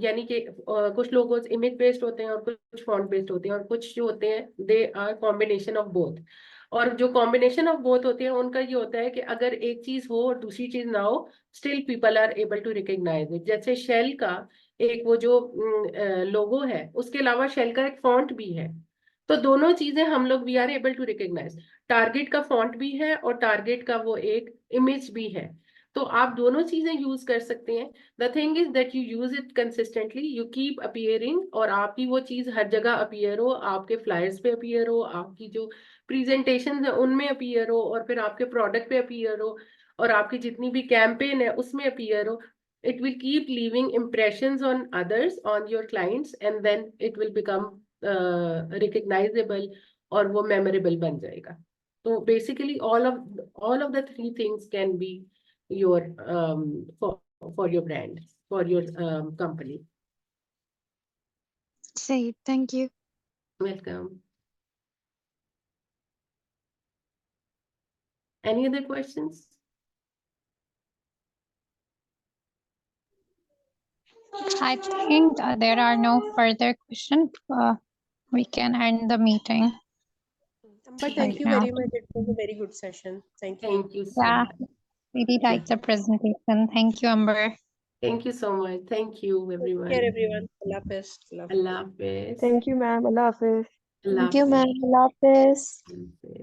यानी कि कुछ लोगोज इमेज बेस्ड होते हैं और कुछ फॉन्ट बेस्ड होते हैं, और कुछ जो होते हैं they are combination of both. और जो कॉम्बिनेशन ऑफ बोथ होते हैं उनका ये होता है कि अगर एक चीज हो और दूसरी चीज ना हो, still people are able to recognise it. जैसे शेल का एक वो जो लोगो है, उसके अलावा शेल का एक फॉन्ट भी है, तो दोनों चीजें हम लोग we are able to recognise. Target का फॉन्ट भी है और टारगेट का वो एक इमेज भी है, तो आप दोनों चीजें यूज कर सकते हैं। The thing is that you use it consistently, you keep appearing, और आपकी वो चीज हर जगह अपीयर हो, आपके फ्लायर्स पे अपीयर हो, आपकी जो प्रेजेंटेशन है उनमें अपीयर हो, और फिर आपके प्रोडक्ट पे अपीयर हो, और आपकी जितनी भी कैंपेन है उसमें अपीयर हो। It will keep leaving impressions on others, on your clients, and then it will become recognizable, और वो memorable बन जाएगा। तो basically all of the 3 things can be your for your brand, for your company. सही, thank you. Welcome. Any other questions? I think there are no further questions. We can end the meeting But right thank you now. very much. It was a very good session. Thank you. Thank you so Yeah, much. really liked the presentation. Thank you, Amber. Thank you so much. Thank you, Take everyone. care, everyone. Allah Hafiz. Allah Hafiz. Allah Hafiz. Thank you, ma'am. Allah Hafiz. Allah Thank you, Hafiz. ma'am. Allah Hafiz. Allah Hafiz.